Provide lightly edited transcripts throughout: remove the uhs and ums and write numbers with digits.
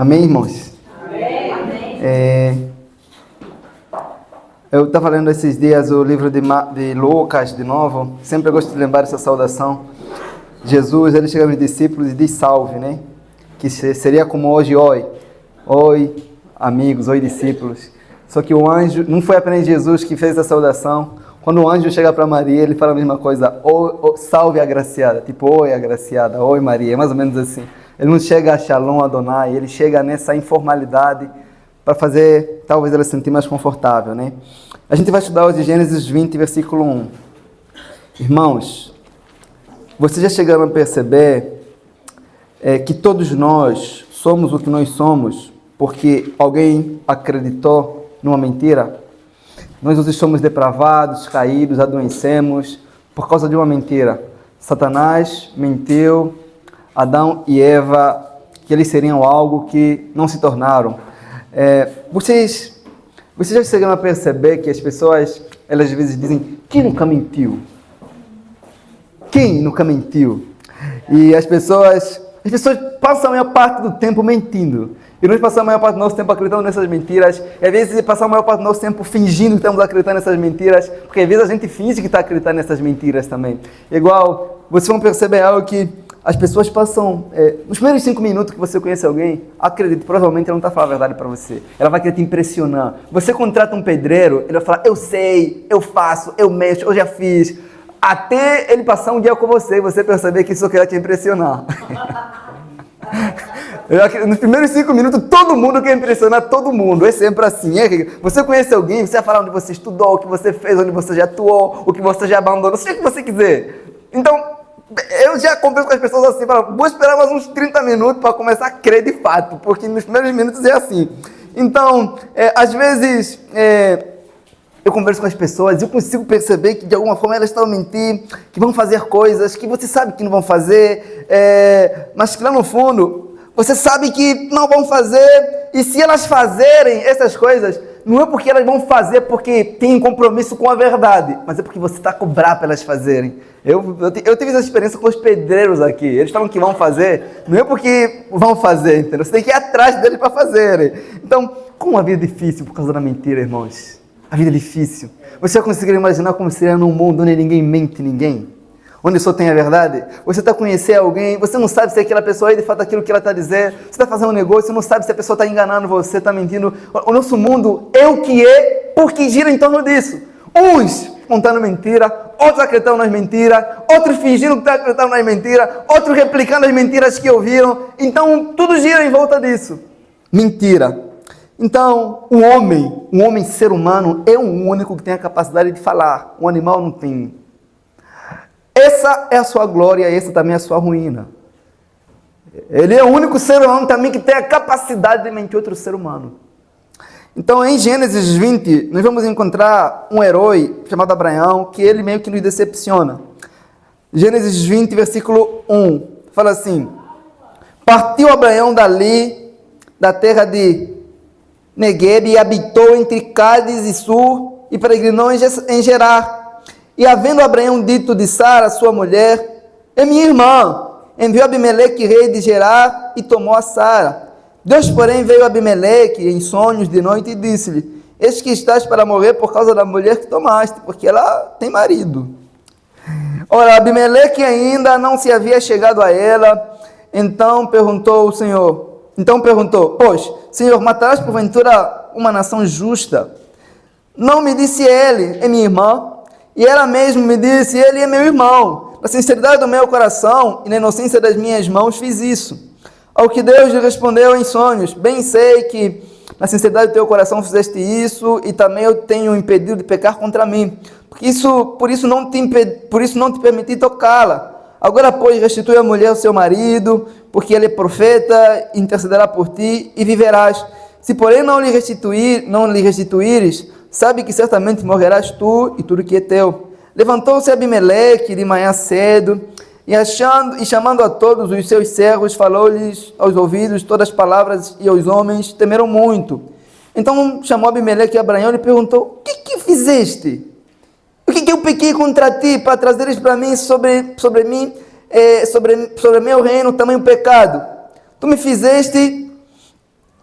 Amém, irmãos? Amém. Eu estava lendo esses dias o livro de Lucas, de novo. Sempre gosto de lembrar essa saudação. Jesus, ele chega nos discípulos e diz salve, né? Que seria como hoje, oi. Oi, amigos, oi, discípulos. Só que o anjo, não foi apenas Jesus que fez essa saudação. Quando o anjo chega para Maria, ele fala a mesma coisa. Salve, agraciada. Tipo, oi, agraciada. Oi, Maria. É mais ou menos assim. Ele não chega a Shalom Adonai, ele chega nessa informalidade para fazer, talvez, ela se sentir mais confortável, né? A gente vai estudar hoje Gênesis 20, versículo 1. Irmãos, vocês já chegaram a perceber que todos nós somos o que nós somos porque alguém acreditou numa mentira? Nós hoje somos depravados, caídos, adoecemos por causa de uma mentira. Satanás mentiu Adão e Eva que eles seriam algo que não se tornaram. Vocês já chegaram a perceber que as pessoas, elas às vezes dizem, quem nunca mentiu? Quem nunca mentiu? E as pessoas passam a maior parte do tempo mentindo. E nós passamos a maior parte do nosso tempo acreditando nessas mentiras. E às vezes passamos a maior parte do nosso tempo fingindo que estamos acreditando nessas mentiras. Porque às vezes a gente finge que está acreditando nessas mentiras também. Igual, vocês vão perceber algo que as pessoas passam, nos primeiros 5 minutos que você conhece alguém, acredite, provavelmente ela não está falando a verdade para você. Ela vai querer te impressionar. Você contrata um pedreiro, ele vai falar, eu sei, eu faço, eu mexo, eu já fiz. Até ele passar um dia com você e você perceber que isso só quer te impressionar. Nos primeiros 5 minutos, todo mundo quer impressionar todo mundo. É sempre assim. Você conhece alguém, você vai falar onde você estudou, o que você fez, onde você já atuou, o que você já abandonou, seja o que você quiser. Então, eu já converso com as pessoas assim, vou esperar mais uns 30 minutos para começar a crer de fato, porque nos primeiros minutos é assim. Então, às vezes, eu converso com as pessoas e eu consigo perceber que de alguma forma elas estão a mentir, que vão fazer coisas que você sabe que não vão fazer, mas que lá no fundo, você sabe que não vão fazer, e se elas fazerem essas coisas, não é porque elas vão fazer porque tem compromisso com a verdade, mas é porque você está a cobrar para elas fazerem. Eu tive essa experiência com os pedreiros aqui. Eles falam que vão fazer, não é porque vão fazer, entendeu? Você tem que ir atrás deles para fazerem. Então, como a vida é difícil por causa da mentira, irmãos? A vida é difícil. Você já conseguiu imaginar como seria num mundo onde ninguém mente ninguém? Onde só tem a verdade? Você está conhecendo alguém, você não sabe se aquela pessoa é de fato aquilo que ela está dizendo. Você está fazendo um negócio, você não sabe se a pessoa está enganando você, está mentindo. O nosso mundo é o que é, porque gira em torno disso. Uns contando mentira, outros acreditando nas mentiras, outros fingindo que estão acreditando nas mentiras, outros replicando as mentiras que ouviram. Então, tudo gira em volta disso. Mentira. Então, um homem ser humano, é o único que tem a capacidade de falar. Um animal não tem. Essa é a sua glória, essa também é a sua ruína. Ele é o único ser humano também que tem a capacidade de mentir outro ser humano. Então, em Gênesis 20, nós vamos encontrar um herói chamado Abraão, que ele meio que nos decepciona. Gênesis 20, versículo 1, fala assim, partiu Abraão dali, da terra de Negueb, e habitou entre Cádiz e Sur, e peregrinou em Gerar. E havendo Abraão dito de Sara, sua mulher, é minha irmã, enviou Abimeleque, rei de Gerar, e tomou a Sara. Deus, porém, veio a Abimeleque em sonhos de noite e disse-lhe, eis que estás para morrer por causa da mulher que tomaste, porque ela tem marido. Ora, Abimeleque ainda não se havia chegado a ela, então perguntou, pois, Senhor, matarás porventura uma nação justa? Não me disse ele, é minha irmã, e ela mesma me disse, ele é meu irmão. Na sinceridade do meu coração e na inocência das minhas mãos fiz isso. Ao que Deus lhe respondeu em sonhos, bem sei que na sinceridade do teu coração fizeste isso, e também eu tenho impedido de pecar contra mim. Por isso não te permiti tocá-la. Agora, pois, restitui a mulher ao seu marido, porque ele é profeta, intercederá por ti e viverás. Se, porém, não lhe restituires, sabe que certamente morrerás tu e tudo que é teu. Levantou-se Abimeleque de manhã cedo, e chamando a todos os seus servos, falou-lhes aos ouvidos todas as palavras, e os homens temeram muito. Então chamou Abimeleque a Abraão e lhe perguntou, o que fizeste? O que eu pequei contra ti para trazeres para mim sobre meu reino tamanho pecado? Tu me fizeste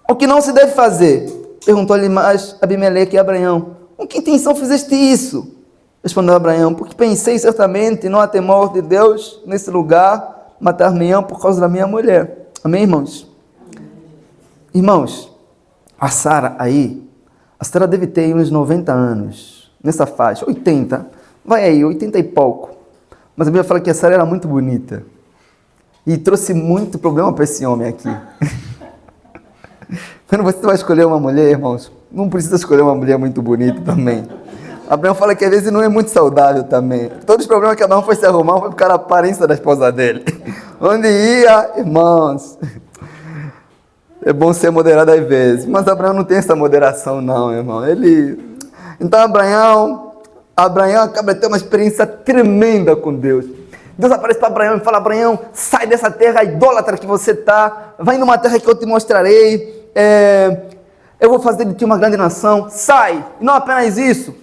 O que não se deve fazer? Perguntou-lhe mais Abimeleque e Abraão. Com que intenção fizeste isso? Respondeu Abraão, porque pensei certamente, não há temor de Deus nesse lugar, matar-me-ão por causa da minha mulher. Amém, irmãos? Irmãos, a Sara deve ter uns 90 anos, nessa faixa, 80, vai aí, 80 e pouco. Mas a Bíblia fala que a Sara era muito bonita. E trouxe muito problema para esse homem aqui. Quando você vai escolher uma mulher, irmãos, não precisa escolher uma mulher muito bonita também. Abraão fala que às vezes não é muito saudável também. Todos os problemas que Abraão foi se arrumar foi por causa da aparência da esposa dele. Onde ia, irmãos, é bom ser moderado às vezes. Mas Abraão não tem essa moderação não, irmão. Então Abraão acaba de ter uma experiência tremenda com Deus. Deus aparece para Abraão e fala, Abraão, sai dessa terra idólatra que você está, vai numa terra que eu te mostrarei, eu vou fazer de ti uma grande nação, sai, e não apenas isso,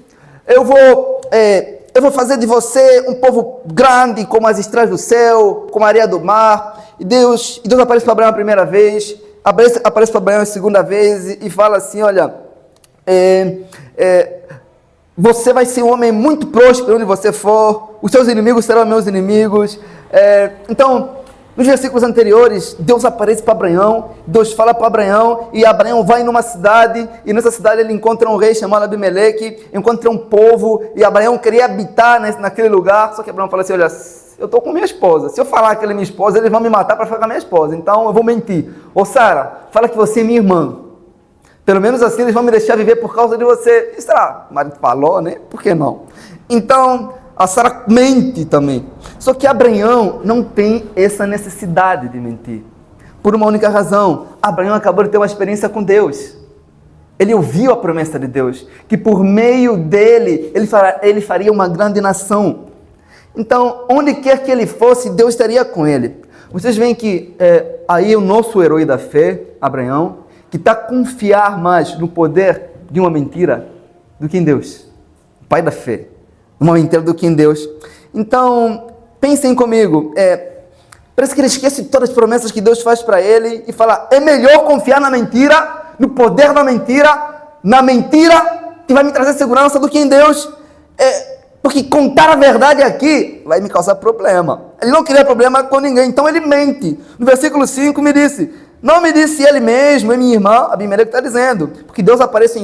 eu vou fazer de você um povo grande, como as estrelas do céu, como a areia do mar. E Deus aparece para Abraão a primeira vez, aparece para Abraão a segunda vez e fala assim, olha, você vai ser um homem muito próspero onde você for, os seus inimigos serão meus inimigos. Então, nos versículos anteriores, Deus aparece para Abraão, Deus fala para Abraão, e Abraão vai numa cidade, e nessa cidade ele encontra um rei chamado Abimeleque, encontra um povo, e Abraão queria habitar naquele lugar, só que Abraão fala assim, olha, eu estou com minha esposa, se eu falar que ela é minha esposa, eles vão me matar para ficar com a minha esposa, então eu vou mentir. Ô Sara, fala que você é minha irmã. Pelo menos assim eles vão me deixar viver por causa de você. E será? O marido falou, né? Por que não? Então, a Sara mente também. Só que Abraão não tem essa necessidade de mentir. Por uma única razão. Abraão acabou de ter uma experiência com Deus. Ele ouviu a promessa de Deus. Que por meio dele, ele faria uma grande nação. Então, onde quer que ele fosse, Deus estaria com ele. Vocês veem que aí o nosso herói da fé, Abraão, que está a confiar mais no poder de uma mentira do que em Deus. O pai da fé. Uma mentira do que em Deus. Então, pensem comigo. Parece que ele esquece todas as promessas que Deus faz para ele e fala, é melhor confiar na mentira, no poder da mentira, na mentira que vai me trazer segurança do que em Deus. Porque contar a verdade aqui vai me causar problema. Ele não queria problema com ninguém, então ele mente. No versículo 5 não me disse ele mesmo, é minha irmã, Abimeleque está dizendo, porque Deus aparece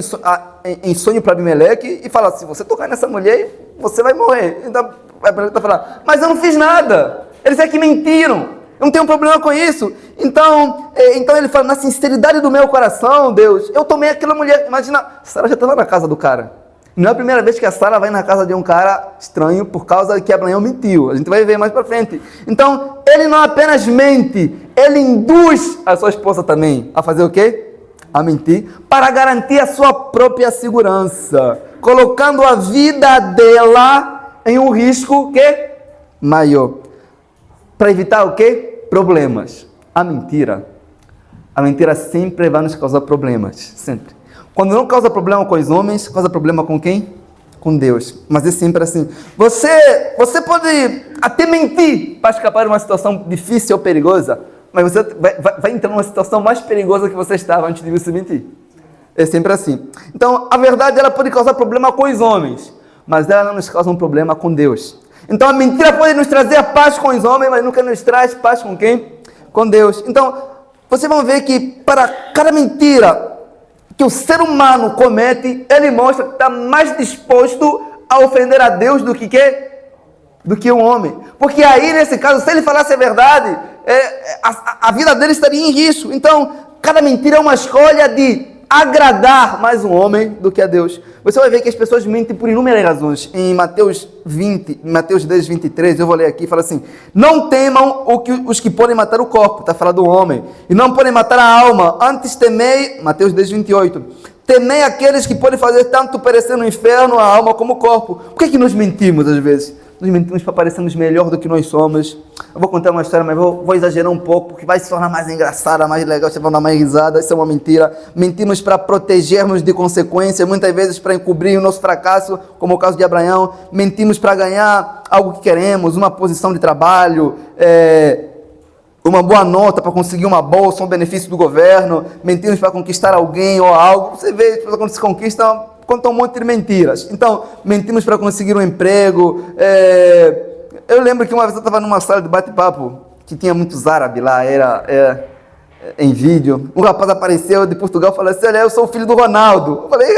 em sonho para Abimeleque e fala, se você tocar nessa mulher, você vai morrer. Então, Abimeleque está falando, mas eu não fiz nada, eles é que mentiram, eu não tenho problema com isso. Então ele fala, na sinceridade do meu coração, Deus, eu tomei aquela mulher, imagina, Sara já estava na casa do cara. Não é a primeira vez que a Sara vai na casa de um cara estranho por causa que Abraão mentiu. A gente vai ver mais para frente. Então, ele não apenas mente, ele induz a sua esposa também a fazer o quê? A mentir, para garantir a sua própria segurança, colocando a vida dela em um risco que maior. Para evitar o quê? Problemas. A mentira sempre vai nos causar problemas, sempre. Quando não causa problema com os homens, causa problema com quem? Com Deus. Mas é sempre assim. Você pode até mentir para escapar de uma situação difícil ou perigosa, mas você vai entrar numa situação mais perigosa que você estava antes de você mentir. É sempre assim. Então, a verdade ela pode causar problema com os homens, mas ela não nos causa um problema com Deus. Então, a mentira pode nos trazer a paz com os homens, mas nunca nos traz paz com quem? Com Deus. Então, vocês vão ver que para cada mentira que o ser humano comete, ele mostra que está mais disposto a ofender a Deus do que um homem. Porque aí, nesse caso, se ele falasse a verdade, a vida dele estaria em risco. Então, cada mentira é uma escolha de agradar mais um homem do que a Deus. Você vai ver que as pessoas mentem por inúmeras razões. Em Mateus 10, 23, eu vou ler aqui, fala assim, não temam os que podem matar o corpo, está falando do homem, e não podem matar a alma, antes temei, Mateus 10, 28, temei aqueles que podem fazer tanto perecer no inferno a alma como o corpo. Por que nós mentimos às vezes? Nos mentimos para parecermos melhor do que nós somos. Eu vou contar uma história, mas vou exagerar um pouco, porque vai se tornar mais engraçada, mais legal, você vai dar mais risada, isso é uma mentira. Mentimos para protegermos de consequências, muitas vezes para encobrir o nosso fracasso, como o caso de Abraão. Mentimos para ganhar algo que queremos, uma posição de trabalho, uma boa nota para conseguir uma bolsa, um benefício do governo, mentimos para conquistar alguém ou algo. Você vê, quando se conquista, conta um monte de mentiras. Então, mentimos para conseguir um emprego. Eu lembro que uma vez eu estava numa sala de bate-papo, que tinha muitos árabes lá, em vídeo. Um rapaz apareceu de Portugal e falou assim: olha, eu sou o filho do Ronaldo. Eu falei,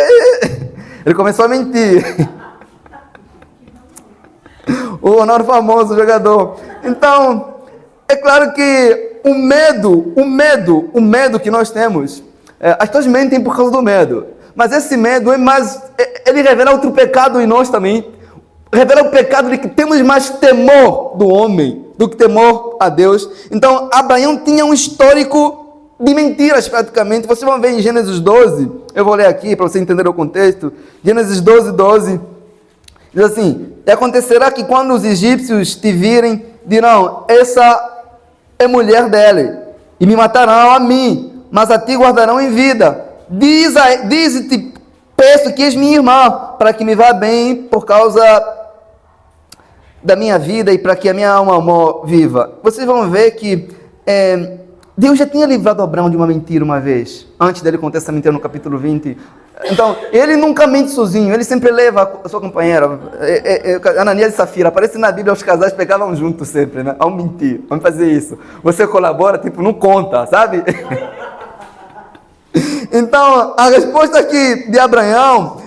ele começou a mentir. O Ronaldo famoso, jogador. Então, é claro que o medo que nós temos, as pessoas mentem por causa do medo. Mas esse medo ele revela outro pecado em nós também. Revela o pecado de que temos mais temor do homem do que temor a Deus. Então, Abraão tinha um histórico de mentiras praticamente. Vocês vão ver em Gênesis 12, eu vou ler aqui para você entender o contexto. Gênesis 12, diz assim: e acontecerá que quando os egípcios te virem, dirão, essa é mulher dele, e me matarão a mim, mas a ti guardarão em vida. Diz-te, peço que és minha irmã, para que me vá bem por causa da minha vida e para que a minha alma viva. Vocês vão ver que Deus já tinha livrado Abraão de uma mentira uma vez, antes dele contar essa mentira no capítulo 20. Então, ele nunca mente sozinho, ele sempre leva a sua companheira, Ananias e Safira. Aparece na Bíblia, os casais pegavam juntos sempre, né? Vamos mentir, vamos fazer isso. Você colabora, não conta, sabe? Então, a resposta aqui de Abraão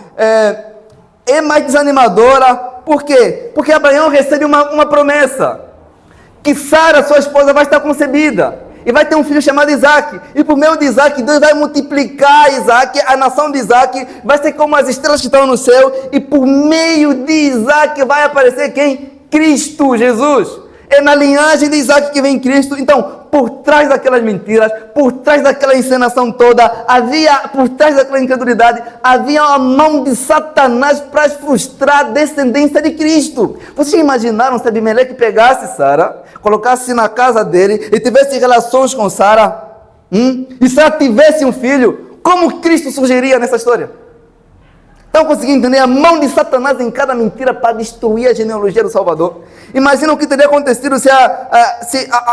é mais desanimadora. Por quê? Porque Abraão recebe uma promessa, que Sara, sua esposa, vai estar concebida e vai ter um filho chamado Isaac, e por meio de Isaac, Deus vai multiplicar Isaac, a nação de Isaac vai ser como as estrelas que estão no céu, e por meio de Isaac vai aparecer quem? Cristo Jesus. É na linhagem de Isaac que vem Cristo. Então, por trás daquelas mentiras, por trás daquela encenação toda, por trás daquela incredulidade, havia uma mão de Satanás para frustrar a descendência de Cristo. Vocês imaginaram se Abimeleque pegasse Sara, colocasse na casa dele e tivesse relações com Sara? E se ela tivesse um filho, como Cristo surgiria nessa história? Então, consegui entender a mão de Satanás em cada mentira para destruir a genealogia do Salvador. Imagina o que teria acontecido se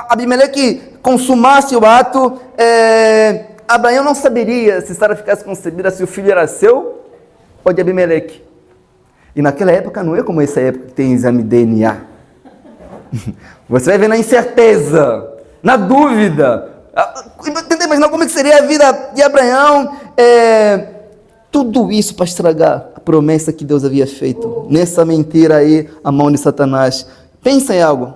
Abimeleque consumasse o ato. Abraão não saberia se Sara ficasse concebida, se o filho era seu ou de Abimeleque. E naquela época não é como essa época que tem exame de DNA. Você vai ver na incerteza, na dúvida. Tenta imaginar como que seria a vida de Abraão. Tudo isso para estragar a promessa que Deus havia feito. Nessa mentira aí, a mão de Satanás. Pensa em algo.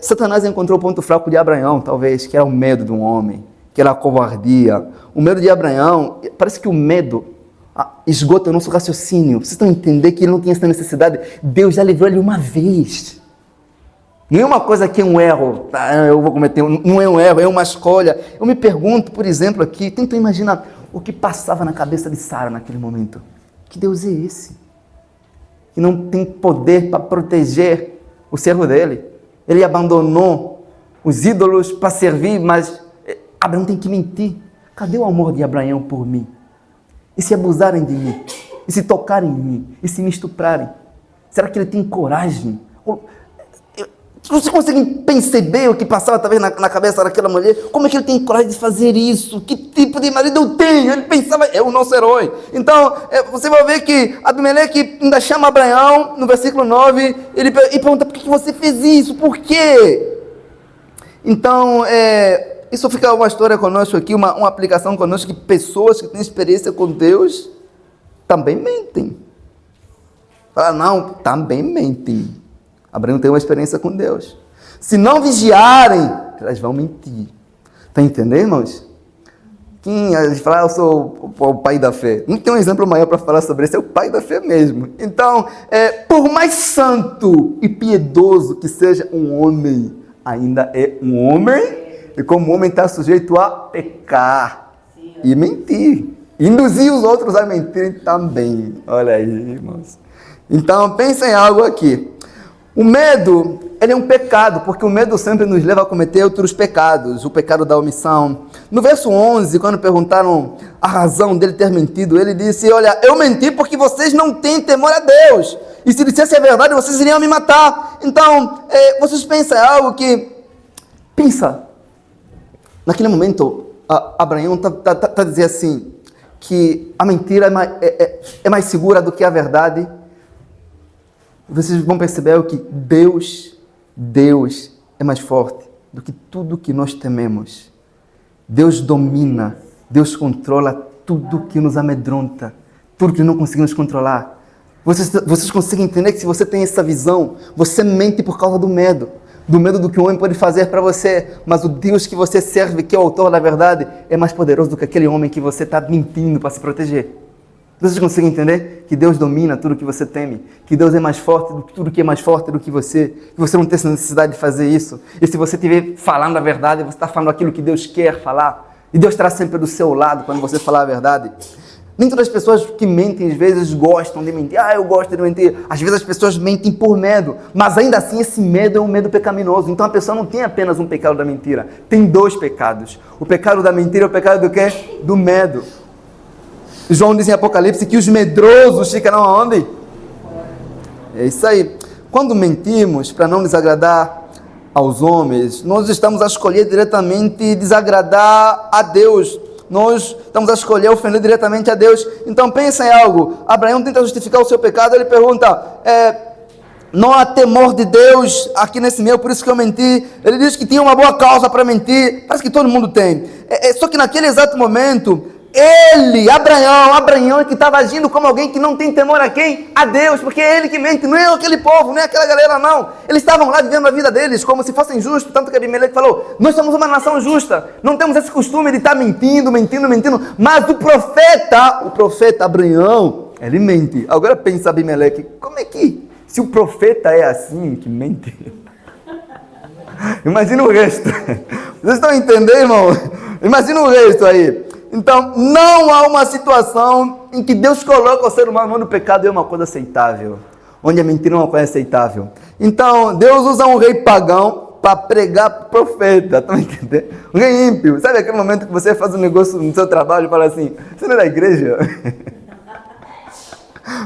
Satanás encontrou o ponto fraco de Abraão, talvez, que era o medo de um homem, que era a covardia. O medo de Abraão, parece que o medo esgota o nosso raciocínio. Vocês estão a entender que ele não tinha essa necessidade? Deus já livrou ele uma vez. Não é uma coisa que é um erro, eu vou cometer, não é um erro, é uma escolha. Eu me pergunto, por exemplo, aqui, tento imaginar o que passava na cabeça de Sara naquele momento. Que Deus é esse? Que não tem poder para proteger o servo dele. Ele abandonou os ídolos para servir, mas Abraão tem que mentir. Cadê o amor de Abraão por mim? E se abusarem de mim? E se tocarem em mim? E se me estuprarem? Será que ele tem coragem? Vocês conseguem perceber o que passava talvez na cabeça daquela mulher? Como é que ele tem coragem de fazer isso? Que tipo de marido eu tenho? Ele pensava, é o nosso herói. Então, você vai ver que Abimeleque ainda chama Abraão, no versículo 9, e pergunta, por que você fez isso? Por quê? Então, isso fica uma história conosco aqui, uma aplicação conosco, que pessoas que têm experiência com Deus também mentem. Fala, não, também mentem. Abraão tem uma experiência com Deus. Se não vigiarem, elas vão mentir. Está entendendo, irmãos? Quem a gente fala, eu sou o pai da fé. Não tem um exemplo maior para falar sobre isso, é o pai da fé mesmo. Então, por mais santo e piedoso que seja um homem, ainda é um homem, e como homem está sujeito a pecar e mentir. Induzir os outros a mentirem também. Olha aí, irmãos. Então, pensa em algo aqui. O medo, ele é um pecado, porque o medo sempre nos leva a cometer outros pecados, o pecado da omissão. No verso 11, quando perguntaram a razão dele ter mentido, ele disse, olha, eu menti porque vocês não têm temor a Deus, e se dissesse a verdade, vocês iriam me matar. Então, vocês pensam em algo que Pensa, naquele momento, Abraão tá dizendo assim, que a mentira é mais segura do que a verdade. Vocês vão perceber que Deus é mais forte do que tudo que nós tememos. Deus domina, Deus controla tudo que nos amedronta, tudo que não conseguimos controlar. Vocês conseguem entender que se você tem essa visão, você mente por causa do medo do que o homem pode fazer para você, mas o Deus que você serve, que é o autor da verdade, é mais poderoso do que aquele homem que você está mentindo para se proteger. Vocês conseguem entender que Deus domina tudo que você teme, que Deus é mais forte do que tudo que é mais forte do que você não tem essa necessidade de fazer isso, e se você estiver falando a verdade, você está falando aquilo que Deus quer falar, e Deus estará sempre do seu lado quando você falar a verdade. Nem todas as pessoas que mentem, às vezes, gostam de mentir. Eu gosto de mentir. Às vezes as pessoas mentem por medo, mas ainda assim esse medo é um medo pecaminoso. Então a pessoa não tem apenas um pecado da mentira, tem 2 pecados. O pecado da mentira é o pecado do quê? Do medo. João diz em Apocalipse que os medrosos ficarão aonde? É isso aí. Quando mentimos para não desagradar aos homens, nós estamos a escolher diretamente desagradar a Deus. Nós estamos a escolher ofender diretamente a Deus. Então pensa em algo. Abraão tenta justificar o seu pecado. Ele pergunta, não há temor de Deus aqui nesse meio, por isso que eu menti. Ele diz que tinha uma boa causa para mentir. Parece que todo mundo tem. Só que naquele exato momento, Abraão é que estava agindo como alguém que não tem temor a quem? A Deus, porque é ele que mente, não é aquele povo, não é aquela galera não. Eles estavam lá vivendo a vida deles como se fossem justos, tanto que Abimeleque falou, nós somos uma nação justa, não temos esse costume de estar mentindo, mas o profeta Abraão, ele mente. Agora pensa Abimeleque, como é que, se o profeta é assim, que mente? Imagina o resto. Vocês estão entendendo, irmão? Imagina o resto aí. Então, não há uma situação em que Deus coloca o ser humano onde o pecado é uma coisa aceitável, onde a mentira é uma coisa aceitável. Então, Deus usa um rei pagão para pregar profeta, tá entendendo? Um rei ímpio. Sabe aquele momento que você faz um negócio no seu trabalho e fala assim, você não é da igreja?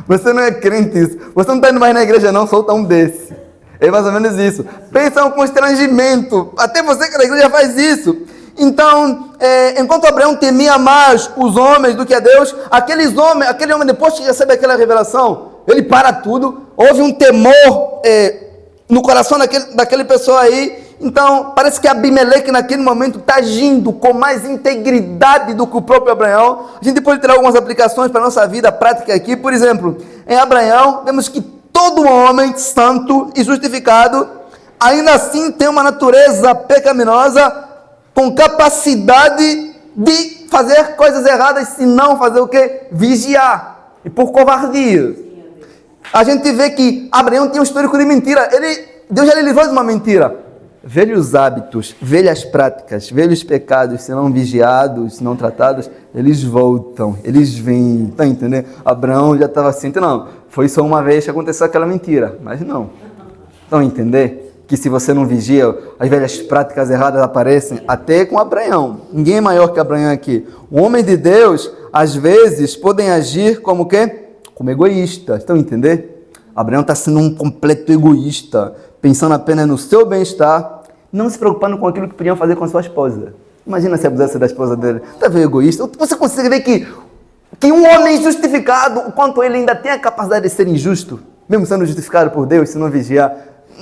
Você não é crente, você não está indo mais na igreja não, solta um desse. É mais ou menos isso. Pensa um constrangimento, até você que é da igreja faz isso. Então, enquanto Abraão temia mais os homens do que a Deus, aquele homem, depois que recebe aquela revelação, ele para tudo, houve um temor no coração daquela pessoa aí. Então, parece que Abimeleque naquele momento está agindo com mais integridade do que o próprio Abraão. A gente pode tirar algumas aplicações para a nossa vida prática aqui. Por exemplo, em Abraão, vemos que todo homem santo e justificado, ainda assim tem uma natureza pecaminosa, com capacidade de fazer coisas erradas, se não fazer o quê? Vigiar. E por covardia. A gente vê que Abraão tinha um histórico de mentira. Deus já lhe livrou de uma mentira. Velhos hábitos, velhas práticas, velhos pecados, se não vigiados, se não tratados, eles voltam, eles vêm. Tá entendendo? Abraão já estava assim, não, foi só uma vez que aconteceu aquela mentira. Mas não. Estão entendendo? Que se você não vigia, as velhas práticas erradas aparecem, até com Abraão. Ninguém é maior que Abraão aqui. O homem de Deus, às vezes, podem agir como o quê? Como egoístas. Estão entendendo? Abraão está sendo um completo egoísta, pensando apenas no seu bem-estar, não se preocupando com aquilo que podiam fazer com a sua esposa. Imagina se abusasse da esposa dele. Está vendo egoísta? Você consegue ver que um homem justificado, o quanto ele ainda tem a capacidade de ser injusto, mesmo sendo justificado por Deus, se não vigiar,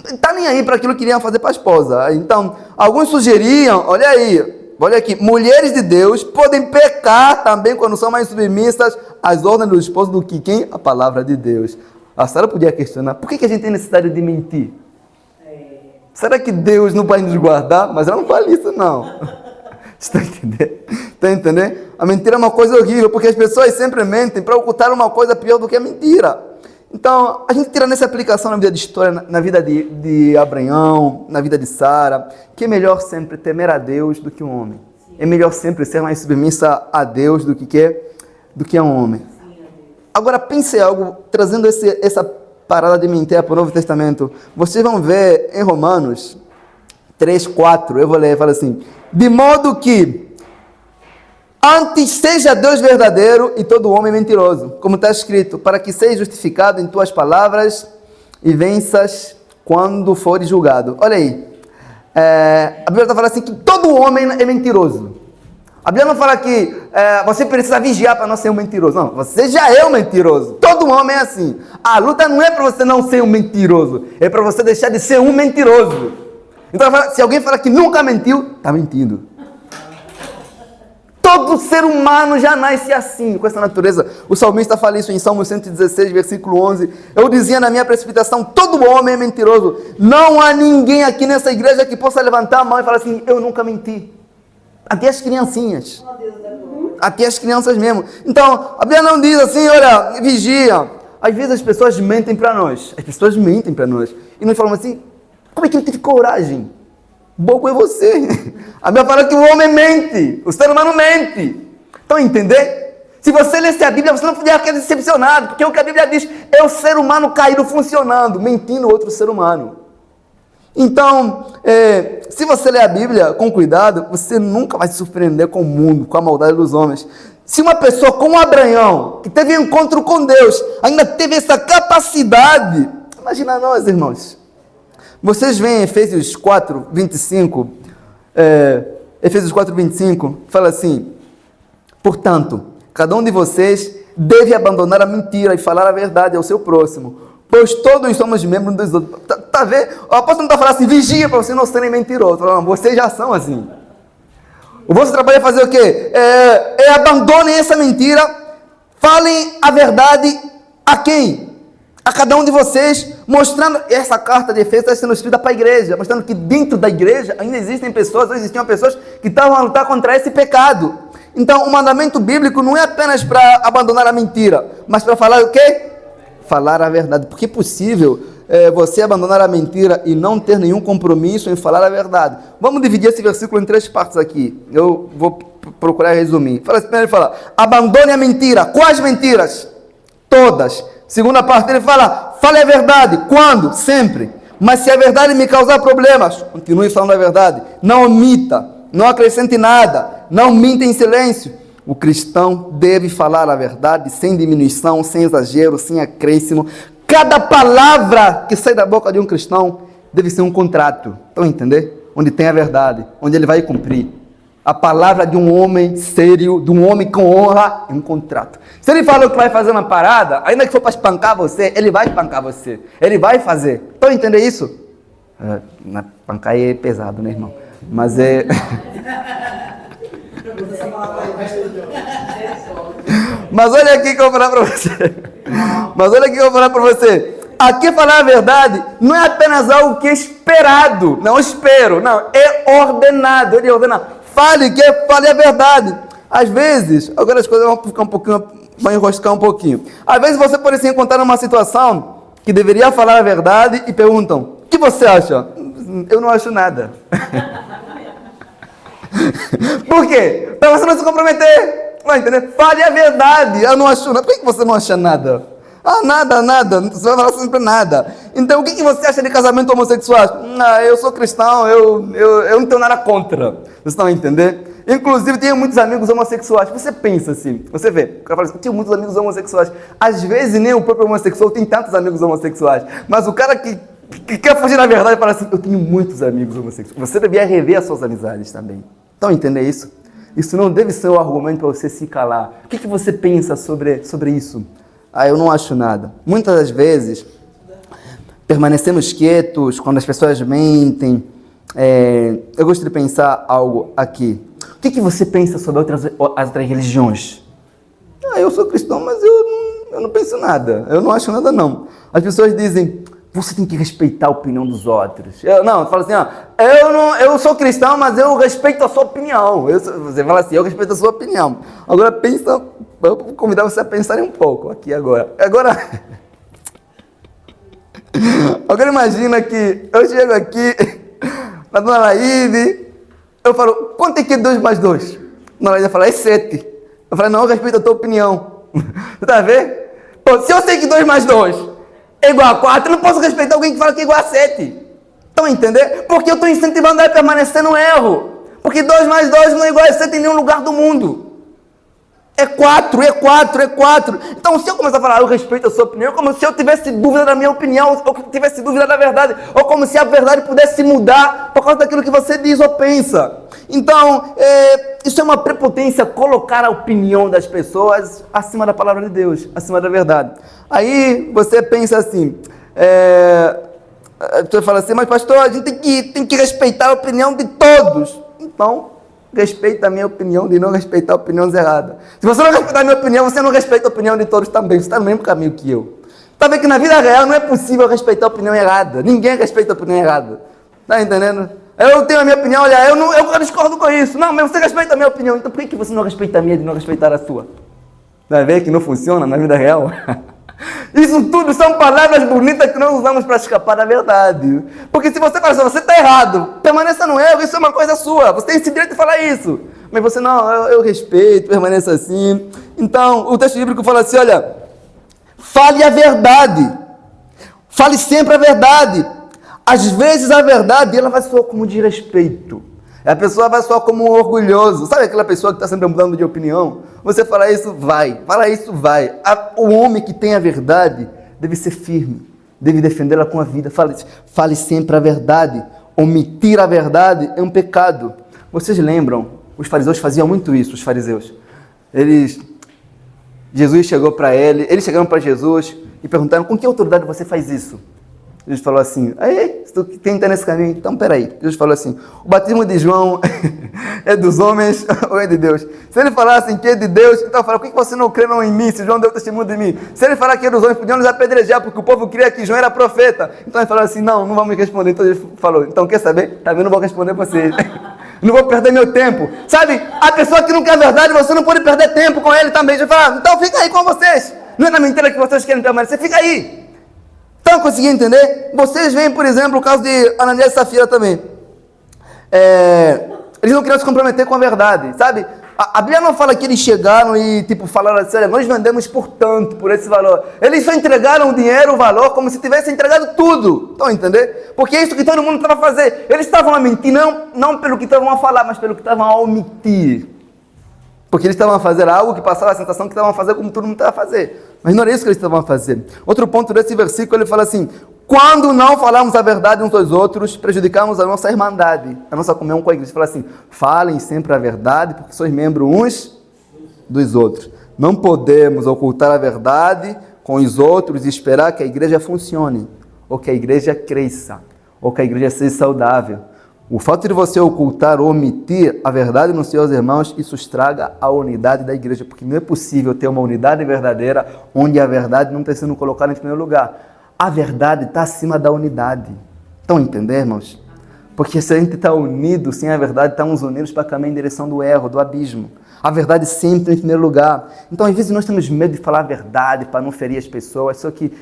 está nem aí para aquilo que iriam fazer para a esposa. Então, alguns sugeriam, olha aqui, mulheres de Deus podem pecar também quando são mais submissas às ordens do esposo do que quem? A palavra de Deus. A Sara podia questionar, por que a gente tem necessidade de mentir? Será que Deus não vai nos guardar? Mas ela não fala isso não. Está entendendo? Está entendendo? A mentira é uma coisa horrível, porque as pessoas sempre mentem para ocultar uma coisa pior do que a mentira. Então, a gente tira nessa aplicação na vida de história, na vida de Abraão, na vida de Sara, que é melhor sempre temer a Deus do que um homem. É melhor sempre ser mais submissa a Deus do que a um homem. Agora, pense algo, trazendo essa parada de mentira para o Novo Testamento. Vocês vão ver em Romanos 3:4, eu vou ler, fala assim, de modo que antes seja Deus verdadeiro e todo homem mentiroso, como está escrito, para que seja justificado em tuas palavras e venças quando fores julgado. Olha aí, A Bíblia está falando assim que todo homem é mentiroso. A Bíblia não fala que você precisa vigiar para não ser um mentiroso. Não, você já é um mentiroso. Todo homem é assim. A luta não é para você não ser um mentiroso, é para você deixar de ser um mentiroso. Então, se alguém fala que nunca mentiu, está mentindo. Todo ser humano já nasce assim, com essa natureza. O salmista fala isso em Salmo 116, versículo 11. Eu dizia na minha precipitação, todo homem é mentiroso. Não há ninguém aqui nessa igreja que possa levantar a mão e falar assim, eu nunca menti. Até as criancinhas. Até as crianças mesmo. Então, a Bíblia não diz assim, olha, vigia. Às vezes as pessoas mentem para nós. As pessoas mentem para nós. E nós falamos assim, como é que eu tive coragem? Bobo é você. A Bíblia fala que o homem mente, o ser humano mente. Então, entender? Se você lesse a Bíblia, você não poderia ficar decepcionado, porque o que a Bíblia diz é o ser humano caído funcionando, mentindo outro ser humano. Então, se você ler a Bíblia com cuidado, você nunca vai se surpreender com o mundo, com a maldade dos homens. Se uma pessoa como Abraão, que teve um encontro com Deus, ainda teve essa capacidade, imagina nós, irmãos. Vocês veem Efésios 4, 25, Efésios 4, 25, fala assim, portanto, cada um de vocês deve abandonar a mentira e falar a verdade ao seu próximo, pois todos somos membros dos outros. Tá vendo? O apóstolo não está falando assim, vigia para vocês não serem mentirosos. Não, vocês já são assim. O vosso trabalho é fazer o quê? Abandonem essa mentira, falem a verdade a quem? A cada um de vocês, mostrando, essa carta de Efésios está sendo escrita para a igreja, mostrando que dentro da igreja ainda existem pessoas, ou existiam pessoas que estavam a lutar contra esse pecado. Então, o mandamento bíblico não é apenas para abandonar a mentira, mas para falar o quê? Falar a verdade, porque é possível você abandonar a mentira e não ter nenhum compromisso em falar a verdade. Vamos dividir esse versículo em 3 partes aqui, eu vou procurar resumir. Primeiro ele fala, abandone a mentira. Quais mentiras? Todas. Segunda parte ele fala, fale a verdade. Quando? Sempre. Mas se a verdade me causar problemas, continue falando a verdade. Não omita, não acrescente nada, não minta em silêncio. O cristão deve falar a verdade sem diminuição, sem exagero, sem acréscimo. Cada palavra que sai da boca de um cristão deve ser um contrato. Estão a entender? Onde tem a verdade, onde ele vai cumprir. A palavra de um homem sério, de um homem com honra, é um contrato. Se ele falou que vai fazer uma parada, ainda que for para espancar você, ele vai espancar você. Ele vai fazer. Estão a entender isso? Espancar é pesado, né, irmão? Mas é... Mas olha aqui que eu vou falar para você. Aqui falar a verdade não é apenas algo que é esperado. Não, espero. Não, é ordenado. Ele é ordenado. Fale a verdade. Às vezes, agora as coisas vão ficar vão enroscar um pouquinho. Às vezes você pode se encontrar numa situação que deveria falar a verdade e perguntam, o que você acha? Eu não acho nada. Por quê? Para você não se comprometer. Vai entender? Fale a verdade. Eu não acho nada. Por que você não acha nada? Nada. Você vai falar sempre nada. Então, o que você acha de casamento homossexual? Eu sou cristão, eu não tenho nada contra. Vocês estão a entender? Inclusive, tenho muitos amigos homossexuais. Você pensa assim, você vê, o cara fala assim, eu tenho muitos amigos homossexuais. Às vezes, nem o próprio homossexual tem tantos amigos homossexuais. Mas o cara que quer fugir da verdade fala assim, eu tenho muitos amigos homossexuais. Você devia rever as suas amizades também. Estão a entender isso? Isso não deve ser um argumento para você se calar. O que você pensa sobre isso? Eu não acho nada. Muitas das vezes, permanecemos quietos quando as pessoas mentem. Eu gostaria de pensar algo aqui. O que você pensa sobre as outras religiões? Eu sou cristão, mas eu não penso nada. Eu não acho nada, não. As pessoas dizem, você tem que respeitar a opinião dos outros. Eu falo assim, eu sou cristão, mas eu respeito a sua opinião. Você fala assim, eu respeito a sua opinião. Agora pensa, eu vou convidar você a pensar um pouco aqui agora. Agora imagina que eu chego aqui na Dona Laíde, eu falo, quanto é que é 2 mais 2? A Dona Laíde fala, é 7. Eu falo, não, eu respeito a tua opinião. Você tá vendo? Pô, se eu sei que 2 mais 2 é igual a 4, eu não posso respeitar alguém que fala que é igual a 7. Estão a entender? Porque eu estou incentivando a permanecer no erro. Porque 2 mais 2 não é igual a 7 em nenhum lugar do mundo. É 4. Então, se eu começar a falar, eu respeito a sua opinião, é como se eu tivesse dúvida da minha opinião, ou tivesse dúvida da verdade, ou como se a verdade pudesse mudar por causa daquilo que você diz ou pensa. Então, isso é uma prepotência, colocar a opinião das pessoas acima da palavra de Deus, acima da verdade. Aí, você pensa assim, você fala assim, mas pastor, a gente tem que respeitar a opinião de todos. Então, respeita a minha opinião de não respeitar opiniões erradas. Se você não respeitar a minha opinião, você não respeita a opinião de todos também. Você está no mesmo caminho que eu. Está vendo que na vida real não é possível respeitar a opinião errada. Ninguém respeita a opinião errada. Está entendendo? Eu tenho a minha opinião, olha, eu discordo com isso. Não, mas você respeita a minha opinião. Então por que você não respeita a minha de não respeitar a sua? Vai ver que não funciona na vida real? Isso tudo são palavras bonitas que nós usamos para escapar da verdade. Porque se você fala assim, você está errado, permaneça no erro, isso é uma coisa sua. Você tem esse direito de falar isso. Mas você, não, eu respeito, permaneça assim. Então, o texto bíblico fala assim, olha, fale a verdade. Fale sempre a verdade. Às vezes a verdade, ela vai soar como de respeito. A pessoa vai soar como um orgulhoso. Sabe aquela pessoa que está sempre mudando de opinião? Você fala isso, vai. O homem que tem a verdade deve ser firme, deve defendê-la com a vida. Fale sempre a verdade. Omitir a verdade é um pecado. Vocês lembram? Os fariseus faziam muito isso, os fariseus. Jesus chegou para eles chegaram para Jesus e perguntaram, com que autoridade você faz isso? Jesus falou assim, se tu tenta nesse caminho, então peraí. Jesus falou assim, o batismo de João é dos homens ou é de Deus? Se ele falasse que é de Deus, então fala, por que você não crê não em mim, se João deu testemunho de mim? Se ele falar que é dos homens, podiam nos apedrejar, porque o povo cria que João era profeta. Então ele falou assim, não vamos responder. Então ele falou, então quer saber? Tá vendo, não vou responder vocês. Não vou perder meu tempo. Sabe, a pessoa que não quer a verdade, você não pode perder tempo com ele também. Jesus fala, então fica aí com vocês. Não é na mentira que vocês querem permanecer, fica aí. Estão conseguindo entender? Vocês veem, por exemplo, o caso de Ananias e Safira também. Eles não queriam se comprometer com a verdade, sabe? A Bíblia não fala que eles chegaram e falaram assim, olha, nós vendemos por tanto, por esse valor. Eles só entregaram o dinheiro, o valor, como se tivessem entregado tudo. Estão a entender? Porque é isso que todo mundo estava a fazer. Eles estavam a mentir, não pelo que estavam a falar, mas pelo que estavam a omitir. Porque eles estavam a fazer algo que passava a sensação que estavam a fazer como todo mundo estava a fazer. Mas não era isso que eles estavam a fazer. Outro ponto desse versículo, ele fala assim, quando não falamos a verdade uns aos outros, prejudicamos a nossa irmandade, a nossa comunhão com a igreja. Ele fala assim, falem sempre a verdade, porque sois membros uns dos outros. Não podemos ocultar a verdade com os outros e esperar que a igreja funcione, ou que a igreja cresça, ou que a igreja seja saudável. O fato de você ocultar ou omitir a verdade nos seus irmãos, isso estraga a unidade da igreja, porque não é possível ter uma unidade verdadeira onde a verdade não está sendo colocada em primeiro lugar. A verdade está acima da unidade. Estão entendendo, irmãos? Porque se a gente está unido, sem a verdade, estamos unidos para caminhar em direção do erro, do abismo. A verdade sempre em primeiro lugar. Então, às vezes, nós temos medo de falar a verdade para não ferir as pessoas, só que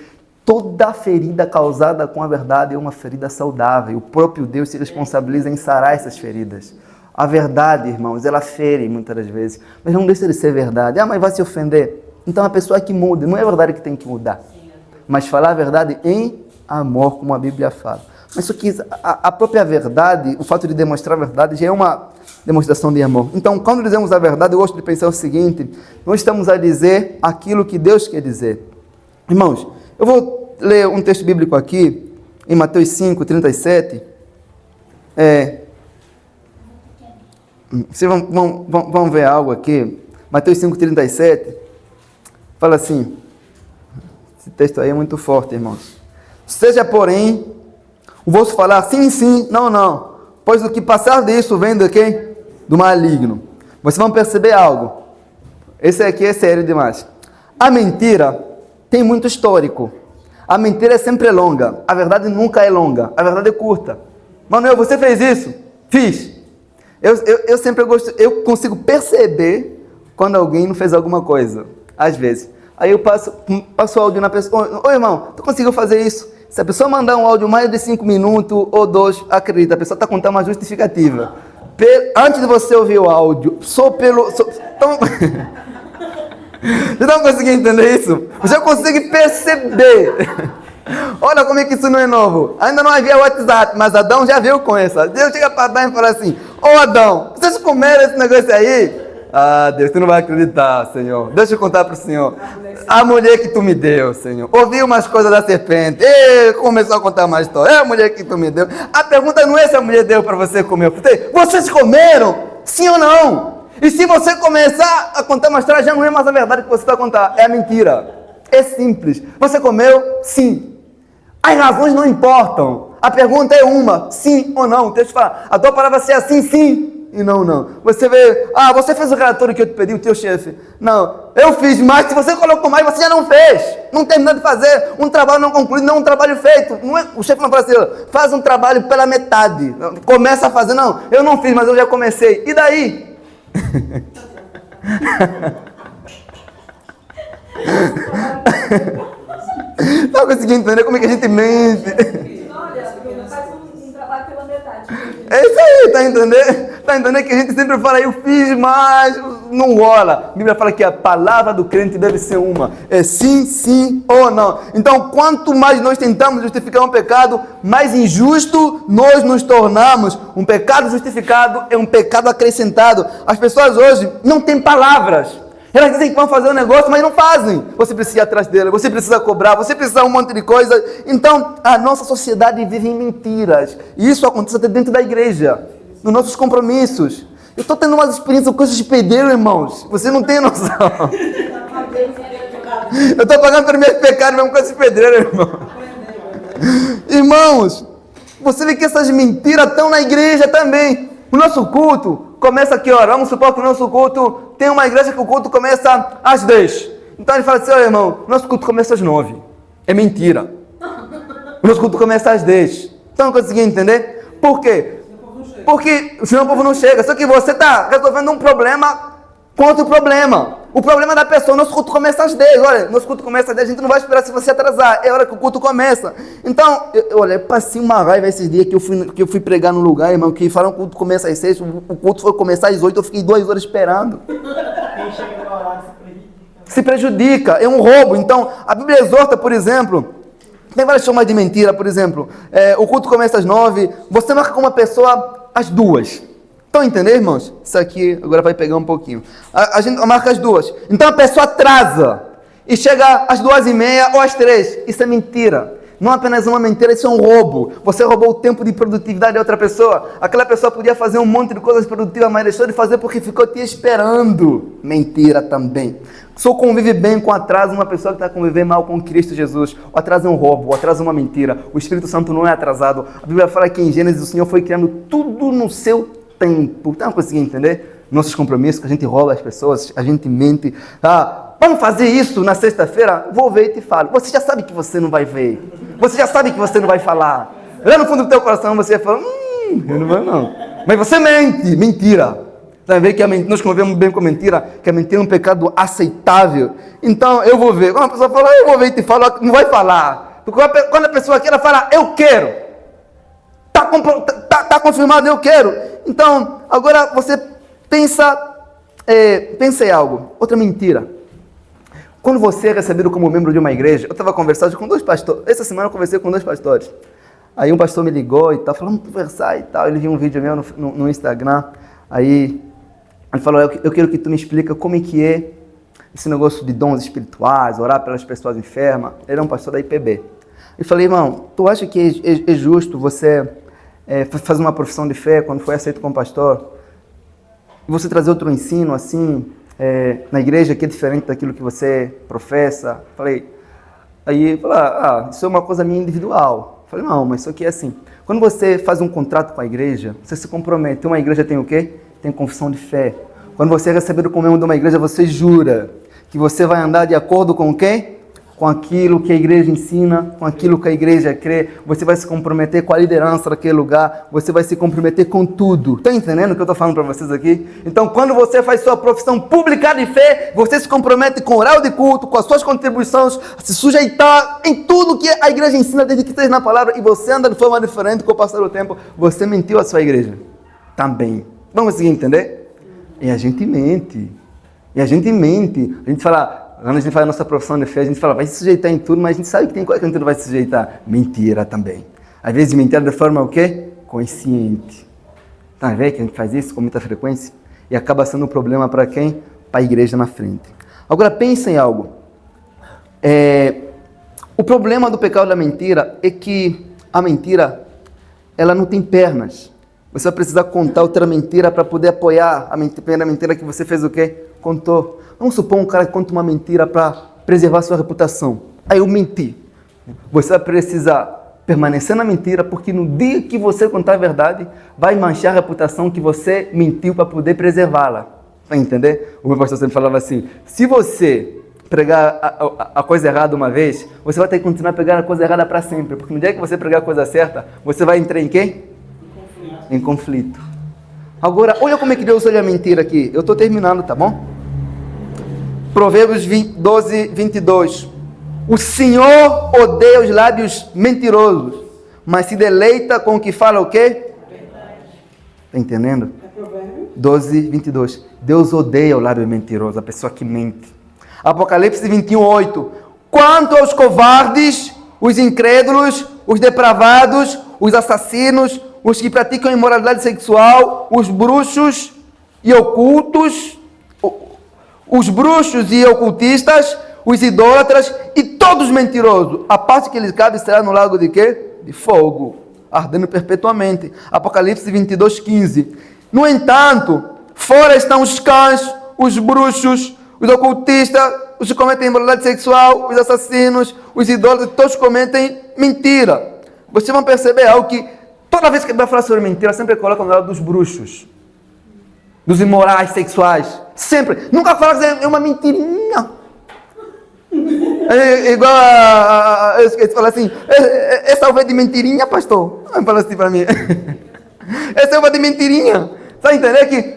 toda ferida causada com a verdade é uma ferida saudável. O próprio Deus se responsabiliza em sarar essas feridas. A verdade, irmãos, ela fere muitas das vezes, mas não deixa de ser verdade. Mas vai se ofender. Então a pessoa que muda, não é a verdade que tem que mudar, mas falar a verdade em amor, como a Bíblia fala. Mas só que a própria verdade, o fato de demonstrar a verdade já é uma demonstração de amor. Então, quando dizemos a verdade, eu gosto de pensar o seguinte, nós estamos a dizer aquilo que Deus quer dizer. Irmãos, eu vou ler um texto bíblico aqui, em Mateus 5, 37. Vocês vão ver algo aqui. Mateus 5, 37. Fala assim. Esse texto aí é muito forte, irmãos. Seja, porém, o vosso falar sim, sim, não, não. Pois o que passar disso vem de quem? Do maligno. Vocês vão perceber algo. Esse aqui é sério demais. A mentira tem muito histórico. A mentira é sempre longa. A verdade nunca é longa. A verdade é curta. Manuel, você fez isso? Fiz. Eu sempre gosto, eu consigo perceber quando alguém não fez alguma coisa. Às vezes. Aí eu passo o áudio na pessoa. Ô irmão, tu conseguiu fazer isso? Se a pessoa mandar um áudio mais de 5 minutos ou 2, acredita, a pessoa está contando uma justificativa. Antes de você ouvir o áudio, então, você não conseguiu entender isso? Você consegue perceber. Olha como é que isso não é novo. Ainda não havia WhatsApp, mas Adão já viu com essa. Deus chega para Adão e fala assim, ô Adão, vocês comeram esse negócio aí? Ah, Deus, tu não vai acreditar, Senhor. Deixa eu contar para o Senhor. A mulher que tu me deu, Senhor. Ouvi umas coisas da serpente. E começou a contar uma história. É a mulher que tu me deu. A pergunta não é se a mulher deu para você comer. Vocês comeram? Sim ou não? E se você começar a contar uma história, já não é mais a verdade que você está a contar. É a mentira. É simples. Você comeu? Sim. As razões não importam. A pergunta é uma. Sim ou não? Deixa eu falar. A tua palavra vai ser assim, sim. E não. Você vê, você fez o relatório que eu te pedi, o teu chefe. Não, eu fiz mais, se você colocou mais, você já não fez. Não terminou de fazer, um trabalho não concluído, não um trabalho feito. Não é, o chefe não fala assim, faz um trabalho pela metade. Começa a fazer, não, eu não fiz, mas eu já comecei. E daí? Não consegui entender como é que a gente mente. Faz um trabalho pela metade. É isso aí, tá entendendo? Tá entendendo que a gente sempre fala, eu fiz mais, não rola. A Bíblia fala que a palavra do crente deve ser uma. É sim, sim ou não. Então, quanto mais nós tentamos justificar um pecado, mais injusto nós nos tornamos. Um pecado justificado é um pecado acrescentado. As pessoas hoje não têm palavras. Elas dizem que vão fazer um negócio, mas não fazem. Você precisa ir atrás dela, você precisa cobrar, você precisa um monte de coisa. Então, a nossa sociedade vive em mentiras. E isso acontece até dentro da igreja, nos nossos compromissos. Eu estou tendo umas experiências com coisas de pedreiro, irmãos. Você não tem noção. Eu estou pagando pelos meus pecados mesmo com esses pedreiros, irmão. Irmãos, você vê que essas mentiras estão na igreja também. O nosso culto começa a que hora? Vamos supor que o nosso culto tem uma igreja que o culto começa às 10. Então ele fala assim, irmão, nosso culto começa às 9. É mentira. O nosso culto começa às 10. Então não consegui entender? Por quê? Porque senão o povo não chega. Só que você está resolvendo um problema com outro problema. O problema da pessoa, nosso culto começa às 10. Olha, nosso culto começa às 10, a gente não vai esperar se você atrasar. É a hora que o culto começa. Então, eu passei uma raiva esses dias que eu fui pregar num lugar, irmão, que falaram que o culto começa às 6, o culto foi começar às 8, eu fiquei 2 horas esperando. Quem chega no horário Se prejudica, é um roubo. Então, a Bíblia exorta, por exemplo, tem várias formas de mentira, por exemplo, o culto começa às 9, você marca com uma pessoa às 2. Estão entendendo, irmãos? Isso aqui agora vai pegar um pouquinho. A gente marca às 2. Então a pessoa atrasa e chega às 2h30 ou às 3. Isso é mentira. Não é apenas uma mentira, isso é um roubo. Você roubou o tempo de produtividade de outra pessoa. Aquela pessoa podia fazer um monte de coisas produtivas, mas deixou de fazer porque ficou te esperando. Mentira também. Só convive bem com atraso uma pessoa que está convivendo mal com Cristo Jesus. O atraso é um roubo, o atraso é uma mentira. O Espírito Santo não é atrasado. A Bíblia fala que em Gênesis o Senhor foi criando tudo no seu tempo. Então, conseguindo entender? Nossos compromissos, que a gente rouba as pessoas, a gente mente. Vamos fazer isso na sexta-feira? Vou ver e te falo. Você já sabe que você não vai ver. Você já sabe que você não vai falar. Lá no fundo do teu coração você fala, eu não vou não. Mas você mente. Mentira. Tá vendo que nós convivemos bem com a mentira, que a mentira é um pecado aceitável. Então, eu vou ver. Quando a pessoa fala, eu vou ver e te falo, não vai falar. Porque quando a pessoa quer, ela fala, eu quero. Tá confirmado, eu quero. Então, agora você pensa em algo. Outra mentira. Quando você é recebido como membro de uma igreja, eu estava conversando com 2 pastores. Essa semana eu conversei com 2 pastores. Aí um pastor me ligou e tal, falando, vamos conversar e tal. Ele viu um vídeo meu no Instagram. Aí ele falou, eu quero que tu me explica como é que é esse negócio de dons espirituais, orar pelas pessoas enfermas. Ele era um pastor da IPB. Eu falei, irmão, tu acha que é justo você fazer uma profissão de fé quando foi aceito como pastor? E você trazer outro ensino assim, na igreja que é diferente daquilo que você professa? Aí ele falou, isso é uma coisa minha individual. Eu falei, não, mas isso aqui é assim. Quando você faz um contrato com a igreja, você se compromete. Uma igreja tem o quê? Tem confissão de fé. Quando você é recebido como membro de uma igreja, você jura que você vai andar de acordo com o quê? Com aquilo que a igreja ensina, com aquilo que a igreja crê. Você vai se comprometer com a liderança daquele lugar. Você vai se comprometer com tudo. Está entendendo o que eu estou falando para vocês aqui? Então, quando você faz sua profissão pública de fé, você se compromete com o oral de culto, com as suas contribuições, a se sujeitar em tudo que a igreja ensina desde que esteja na palavra, e você anda de forma diferente com o passar do tempo, você mentiu à sua igreja. Também. Vamos conseguir entender? E a gente mente. A gente fala... Quando a gente faz a nossa profissão de fé, a gente fala, vai se sujeitar em tudo, mas a gente sabe que tem coisa que a gente não vai se sujeitar. Mentira também. Às vezes mentira de forma o quê? Consciente. Tá vendo que a gente faz isso com muita frequência? e acaba sendo um problema para quem? Para a igreja na frente. Agora pensa em algo. O problema do pecado da mentira é que a mentira, ela não tem pernas. Você vai precisar contar outra mentira para poder apoiar a primeira mentira que você fez o quê? Contou. Vamos supor um cara que conta uma mentira para preservar sua reputação. Aí eu menti. Você vai precisar permanecer na mentira, porque no dia que você contar a verdade, vai manchar a reputação que você mentiu para poder preservá-la. Vai entender? O meu pastor sempre falava assim, se você pregar a coisa errada uma vez, você vai ter que continuar a pregar a coisa errada para sempre, porque no dia que você pregar a coisa certa, você vai entrar em quê? Em conflito. Agora, olha como é que Deus olha a mentira aqui. Eu estou terminando, tá bom? Provérbios 12, 22. O Senhor odeia os lábios mentirosos, mas se deleita com o que fala o quê? Está entendendo? 12, 22. Deus odeia o lábio mentiroso, a pessoa que mente. Apocalipse 21, 8. Quanto aos covardes, os incrédulos, os depravados, os assassinos, os que praticam imoralidade sexual, os bruxos e ocultos, os bruxos e ocultistas, os idólatras e todos mentirosos, a parte que lhes cabe será no lago de quê? De fogo, ardendo perpetuamente. Apocalipse 22, 15. No entanto, fora estão os cães, os bruxos, os ocultistas, os que cometem imoralidade sexual, os assassinos, os idólatras, todos cometem mentira. Vocês vão perceber algo que toda vez que vai falar sobre mentira, sempre coloca no lado dos bruxos, dos imorais sexuais. Sempre. Nunca fala que é uma mentirinha. É igual eu falo assim, essa uva é de mentirinha, pastor? Fala assim para mim. Essa uva é de mentirinha. Você vai entender que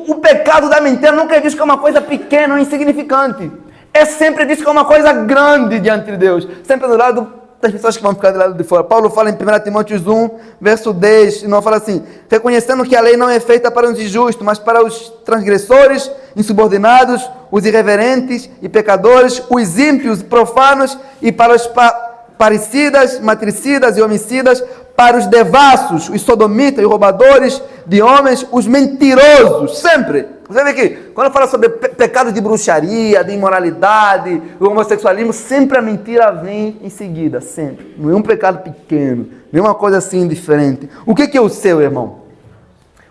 o pecado da mentira nunca é visto como uma coisa pequena ou insignificante. É sempre visto como uma coisa grande diante de Deus. Sempre do lado das pessoas que vão ficar do lado de fora. Paulo fala em 1 Timóteo 1, verso 10, e não fala assim, reconhecendo que a lei não é feita para os injustos, mas para os transgressores, insubordinados, os irreverentes e pecadores, os ímpios, profanos, e para os parricidas, matricidas e homicidas, para os devassos, os sodomitas e roubadores de homens, os mentirosos, sempre. Você vê que quando fala sobre pecados de bruxaria, de imoralidade, o homossexualismo, sempre a mentira vem em seguida, sempre. Não é um pecado pequeno, não é uma coisa assim diferente. O que é o céu, irmão?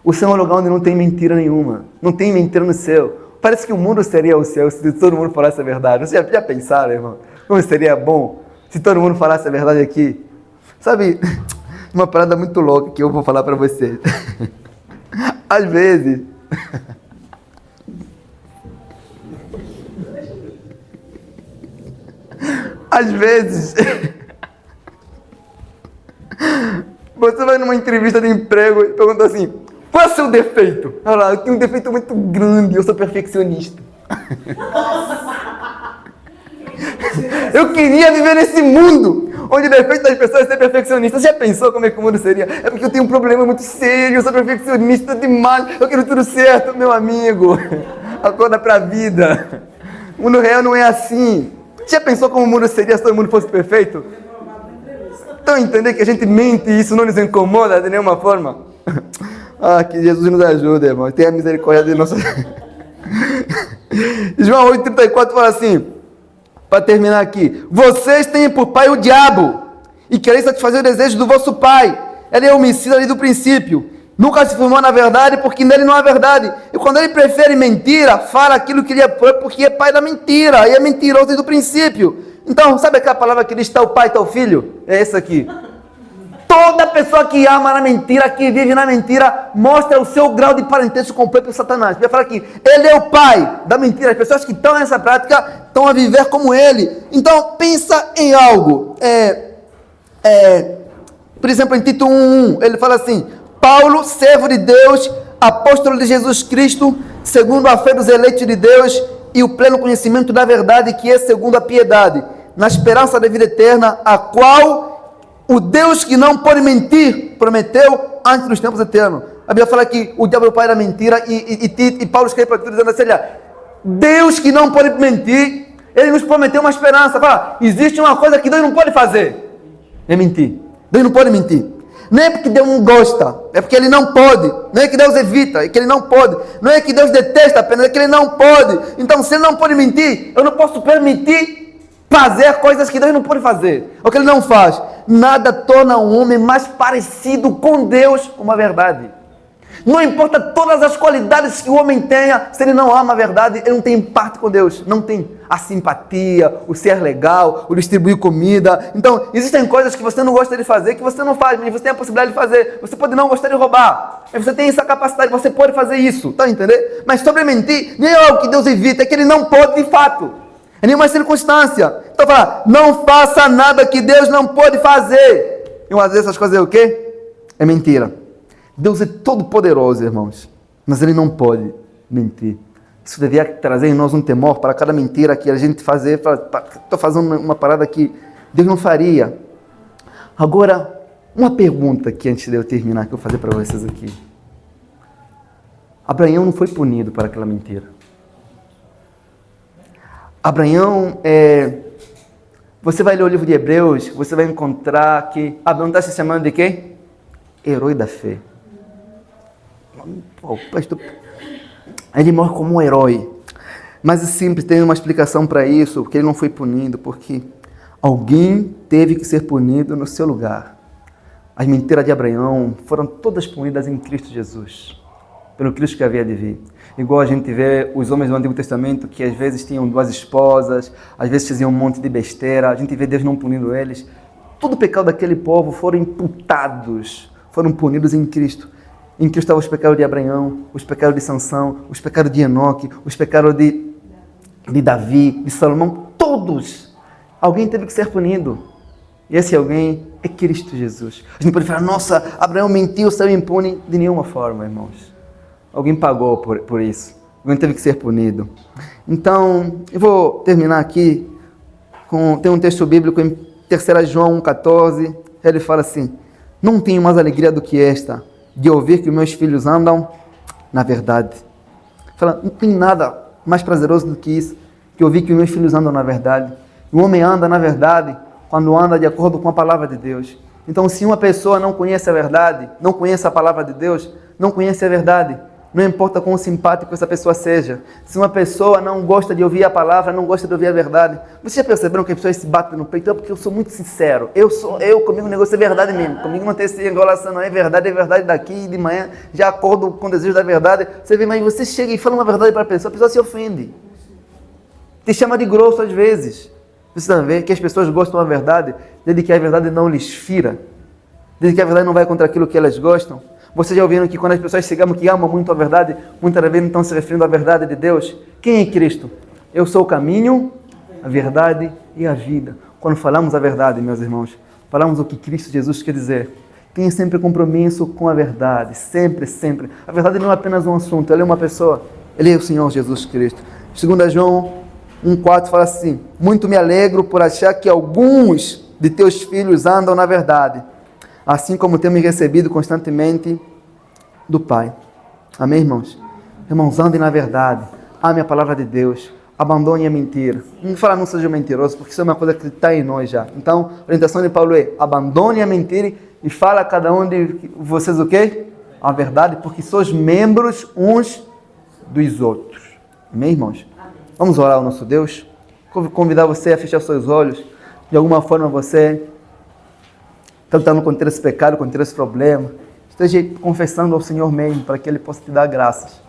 O céu é um lugar onde não tem mentira nenhuma, não tem mentira no céu. Parece que o mundo seria o céu se todo mundo falasse a verdade. Vocês já pensaram, irmão? Como seria bom se todo mundo falasse a verdade aqui? Sabe, uma parada muito louca que eu vou falar para vocês. Às vezes... Às vezes, você vai numa entrevista de emprego e pergunta assim, qual é o seu defeito? Olha lá, eu tenho um defeito muito grande, eu sou perfeccionista. Eu queria viver nesse mundo onde o defeito das pessoas é ser perfeccionista. Você já pensou como é que o mundo seria? É porque eu tenho um problema muito sério, eu sou perfeccionista demais, eu quero tudo certo, meu amigo. Acorda pra vida. O mundo real não é assim. Já pensou como o mundo seria se todo mundo fosse perfeito? Então entender que a gente mente e isso não nos incomoda de nenhuma forma? Ah, que Jesus nos ajude, irmão. Tenha misericórdia de nossa... João 8,34 fala assim, para terminar aqui. Vocês têm por pai o diabo e quereis satisfazer o desejo do vosso pai. Ele é homicida desde o princípio. Nunca se formou na verdade, porque nele não há verdade. E quando ele prefere mentira, fala aquilo que lhe é próprio, porque é pai da mentira. E é mentiroso desde o princípio. Então, sabe aquela palavra que diz tal pai, tal filho? É essa aqui. Toda pessoa que ama na mentira, que vive na mentira, mostra o seu grau de parentesco com o próprio Satanás. Vai falar que ele é o pai da mentira. As pessoas que estão nessa prática estão a viver como ele. Então, pensa em algo. Por exemplo, em Tito 1:1, ele fala assim... Paulo, servo de Deus, apóstolo de Jesus Cristo, segundo a fé dos eleitos de Deus e o pleno conhecimento da verdade, que é segundo a piedade, na esperança da vida eterna, a qual o Deus que não pode mentir, prometeu antes dos tempos eternos. A Bíblia fala que o diabo é o pai da mentira e Paulo escreve para tudo dizendo assim, olha, Deus que não pode mentir, ele nos prometeu uma esperança. Fala, existe uma coisa que Deus não pode fazer, é mentir. Deus não pode mentir. Não é porque Deus não gosta, é porque Ele não pode. Não é que Deus evita, é que Ele não pode. Não é que Deus detesta apenas, é que Ele não pode. Então, se Ele não pode mentir, eu não posso permitir fazer coisas que Deus não pode fazer. O que Ele não faz. Nada torna um homem mais parecido com Deus como a verdade. Não importa todas as qualidades que o homem tenha, se ele não ama a verdade, ele não tem parte com Deus. Não tem a simpatia, o ser legal, o distribuir comida. Então, existem coisas que você não gosta de fazer, que você não faz, mas você tem a possibilidade de fazer. Você pode não gostar de roubar, mas você tem essa capacidade, você pode fazer isso. Tá entendendo? Mas sobre mentir, nem é algo que Deus evita, é que ele não pode de fato. Em nenhuma circunstância. Então, fala, não faça nada que Deus não pode fazer. E uma dessas coisas é o quê? É mentira. Deus é todo poderoso, irmãos, mas Ele não pode mentir. Isso devia trazer em nós um temor para cada mentira que a gente fazer. Estou fazendo uma parada que Deus não faria. Agora, uma pergunta que antes de eu terminar, que eu vou fazer para vocês aqui. Abraão não foi punido para aquela mentira. Abraão, você vai ler o livro de Hebreus, você vai encontrar que Abraão está se chamando de quê? Herói da fé. Ele morre como um herói. Mas é simples, tem uma explicação para isso, porque ele não foi punido, porque alguém teve que ser punido no seu lugar. As mentiras de Abraão foram todas punidas em Cristo Jesus, pelo Cristo que havia de vir. Igual a gente vê os homens do Antigo Testamento, que às vezes tinham 2 esposas, às vezes faziam um monte de besteira, a gente vê Deus não punindo eles. Todo o pecado daquele povo foram imputados, foram punidos em Cristo. Em Cristo estavam os pecados de Abraão, os pecados de Sansão, os pecados de Enoque, os pecados de Davi, de Salomão, todos. Alguém teve que ser punido. E esse alguém é Cristo Jesus. A gente pode falar, nossa, Abraão mentiu, saiu impune. De nenhuma forma, irmãos. Alguém pagou por isso. Alguém teve que ser punido. Então, eu vou terminar aqui tem um texto bíblico em 3 João 1,14. Ele fala assim, não tenho mais alegria do que esta, de ouvir que os meus filhos andam na verdade. Fala, não tem nada mais prazeroso do que isso, que ouvir que os meus filhos andam na verdade. O homem anda na verdade quando anda de acordo com a palavra de Deus. Então, se uma pessoa não conhece a verdade, não conhece a palavra de Deus, não conhece a verdade, não importa quão simpático essa pessoa seja. Se uma pessoa não gosta de ouvir a palavra, não gosta de ouvir a verdade. Vocês já perceberam que as pessoas se batem no peito? É porque eu sou muito sincero. Comigo o negócio é verdade mesmo. Comigo não tem essa enrolação, não é verdade daqui, de manhã, já acordo com o desejo da verdade. Você vê, mas você chega e fala uma verdade para a pessoa se ofende. Te chama de grosso às vezes. Você está vendo que as pessoas gostam da verdade, desde que a verdade não lhes fira, desde que a verdade não vai contra aquilo que elas gostam. Vocês já ouviram que quando as pessoas chegam que amam muito a verdade, muitas vezes não estão se referindo à verdade de Deus? Quem é Cristo? Eu sou o caminho, a verdade e a vida. Quando falamos a verdade, meus irmãos, falamos o que Cristo Jesus quer dizer. Tenha sempre compromisso com a verdade, sempre, sempre. A verdade não é apenas um assunto, ela é uma pessoa. Ele é o Senhor Jesus Cristo. 2 João 1,4 fala assim, muito me alegro por achar que alguns de teus filhos andam na verdade, assim como temos recebido constantemente do Pai. Amém, irmãos? Irmãos, andem na verdade, amem a palavra de Deus, abandonem a mentira. Não fala não seja mentiroso, porque isso é uma coisa que está em nós já. Então, a orientação de Paulo é, abandonem a mentira e fala a cada um de vocês o quê? A verdade, porque sois membros uns dos outros. Amém, irmãos? Vamos orar ao nosso Deus? Vou convidar você a fechar seus olhos. De alguma forma você está lutando contra esse pecado, contra esse problema. Esteja confessando ao Senhor mesmo, para que Ele possa te dar graças.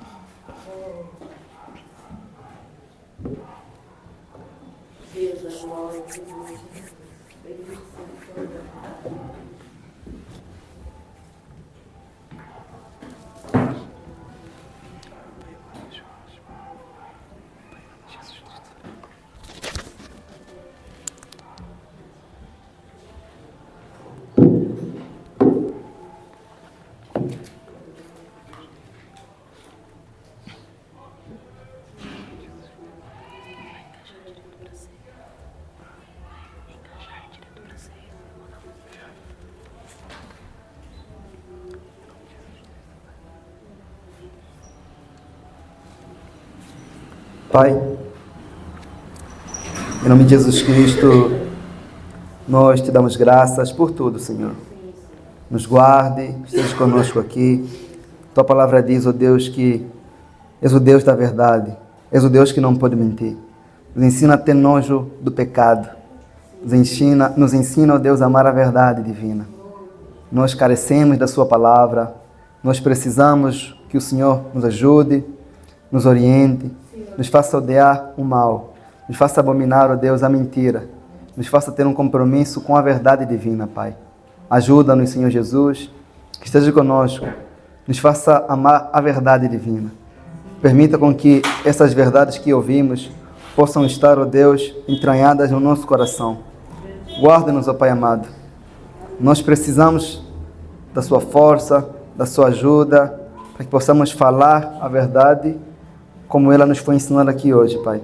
Pai, em nome de Jesus Cristo, nós te damos graças por tudo, Senhor. nos guarde, esteja conosco aqui. Tua palavra diz, ó Deus, que és o Deus da verdade, és o Deus que não pode mentir. Nos ensina a ter nojo do pecado, nos ensina, ó Deus, a amar a verdade divina. Nós carecemos da sua palavra, nós precisamos que o Senhor nos ajude, nos oriente, nos faça odiar o mal, nos faça abominar, ó Deus, a mentira, nos faça ter um compromisso com a verdade divina, Pai. Ajuda-nos, Senhor Jesus, que esteja conosco, nos faça amar a verdade divina. Permita com que essas verdades que ouvimos possam estar, ó Deus, entranhadas no nosso coração. Guarda-nos, ó Pai amado. Nós precisamos da sua força, da sua ajuda, para que possamos falar a verdade como ela nos foi ensinando aqui hoje, Pai.